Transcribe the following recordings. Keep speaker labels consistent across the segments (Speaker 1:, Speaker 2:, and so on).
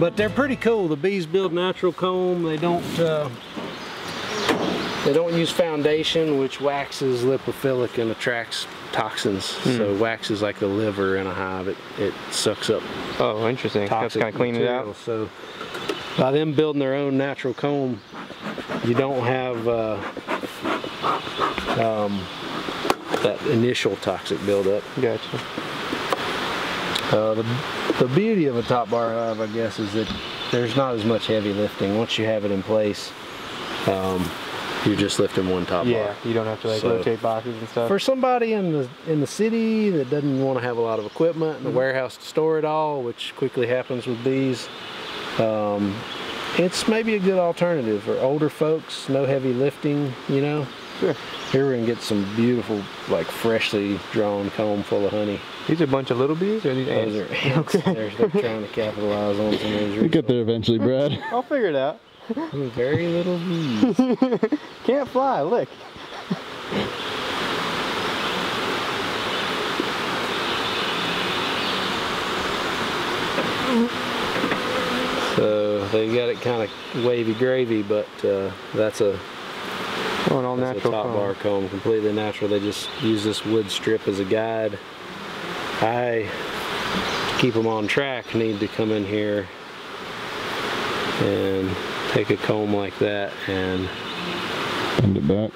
Speaker 1: But they're pretty cool. The bees build natural comb. They don't use foundation, which waxes lipophilic and attracts toxins. So wax is like the liver in a hive. It sucks up.
Speaker 2: Oh, interesting. That's kind of clean it out.
Speaker 1: So by them building their own natural comb, you don't have that initial toxic buildup.
Speaker 2: Gotcha.
Speaker 1: The beauty of a top bar hive, I guess, is that there's not as much heavy lifting. Once you have it in place, you're just lifting one top bar.
Speaker 2: Yeah, you don't have to like rotate boxes and stuff.
Speaker 1: For somebody in the city that doesn't want to have a lot of equipment and a warehouse to store it all, which quickly happens with bees, it's maybe a good alternative. For older folks, no heavy lifting, you know.
Speaker 2: Sure.
Speaker 1: Here we're gonna get some beautiful, like freshly drawn comb full of honey.
Speaker 2: These are a bunch of little bees, or are these ants?
Speaker 1: Those are ants.
Speaker 2: Okay.
Speaker 1: They're trying to capitalize on some of those.
Speaker 3: We'll get there eventually, Brad.
Speaker 2: I'll figure it out.
Speaker 1: Very little bees.
Speaker 2: Can't fly, look.
Speaker 1: So they got it kind of wavy gravy, but that's a
Speaker 2: all natural
Speaker 1: top bar comb, completely natural. They just use this wood strip as a guide. I, to keep them on track, need to come in here and take a comb like that and
Speaker 3: bend it back.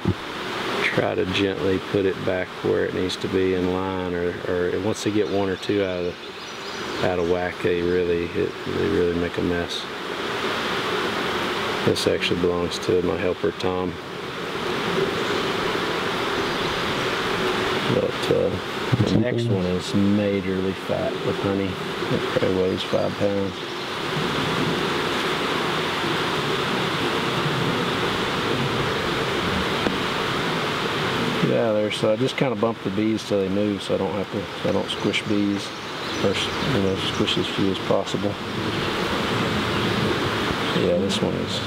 Speaker 1: Try to gently put it back where it needs to be in line, or once they get one or two out of whack, they really make a mess. This actually belongs to my helper Tom. But the next one is majorly fat with honey. It probably weighs 5 pounds. Yeah, there. So I just kind of bump the bees till they move, so I don't squish bees, or squish as few as possible. Yeah, this one is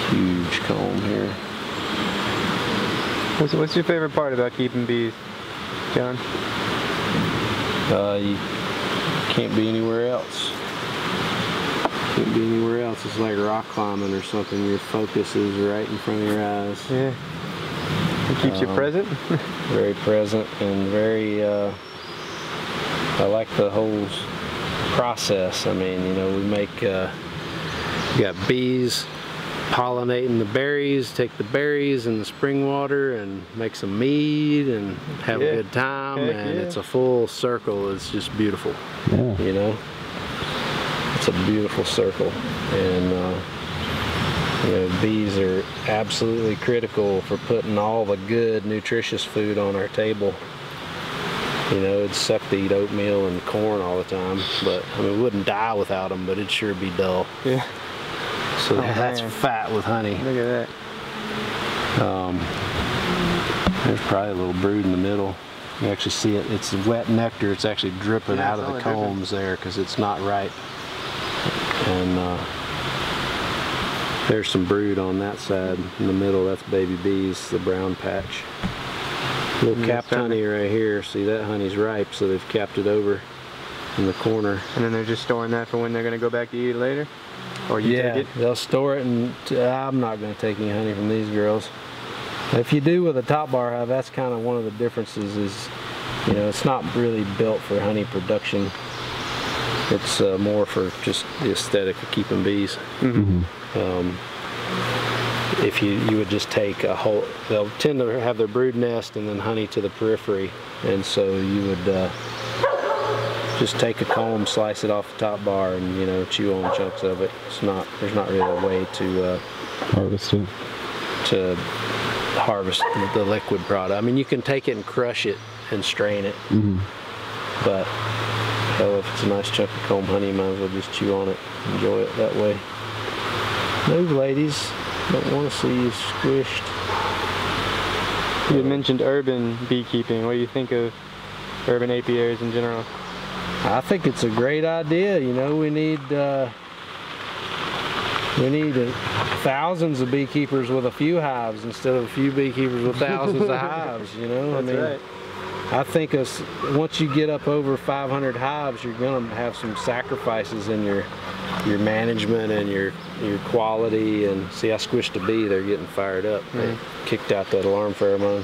Speaker 1: huge comb here.
Speaker 2: What's your favorite part about keeping bees, John?
Speaker 1: You can't be anywhere else. Can't be anywhere else. It's like rock climbing or something. Your focus is right in front of your eyes.
Speaker 2: Yeah. It keeps you present?
Speaker 1: Very present and very, I like the whole process. I mean, you know, we make, we got bees pollinating the berries, take the berries in the spring water and make some mead and have a good time, and it's a full circle. It's just beautiful. Yeah. You know, it's a beautiful circle, and you know, bees are absolutely critical for putting all the good nutritious food on our table. You know, it'd suck to eat oatmeal and corn all the time, but I mean, we wouldn't die without them, but it'd sure be dull.
Speaker 2: Yeah.
Speaker 1: So that's fat with honey.
Speaker 2: Look at that.
Speaker 1: There's probably a little brood in the middle. You actually see it. It's wet nectar. It's actually dripping out of the combs there because it's not ripe. And there's some brood on that side in the middle. That's baby bees, the brown patch. Little capped honey right here. See, that honey's ripe, so they've capped it over in the corner.
Speaker 2: And then they're just storing that for when they're going to go back to eat it later? Or you take it?
Speaker 1: They'll store it, and I'm not going to take any honey from these girls. If you do with a top bar hive, that's kind of one of the differences is, you know, it's not really built for honey production. It's more for just the aesthetic of keeping bees. If you would just take a whole, they'll tend to have their brood nest and then honey to the periphery, and so you would just take a comb, slice it off the top bar, and you know, chew on chunks of it. There's not really a way to
Speaker 3: harvest it.
Speaker 1: To harvest the liquid product. I mean, you can take it and crush it and strain it, but hell, if it's a nice chunk of comb honey, you might as well just chew on it, enjoy it that way. Move, ladies. Don't want to see you squished.
Speaker 2: You had mentioned urban beekeeping. What do you think of urban apiaries in general?
Speaker 1: I think it's a great idea. You know, we need thousands of beekeepers with a few hives instead of a few beekeepers with thousands of hives. You know,
Speaker 2: That's right.
Speaker 1: I think once you get up over 500 hives, you're going to have some sacrifices in your your management and your quality. And see, I squished a bee, they're getting fired up. They kicked out that alarm pheromone.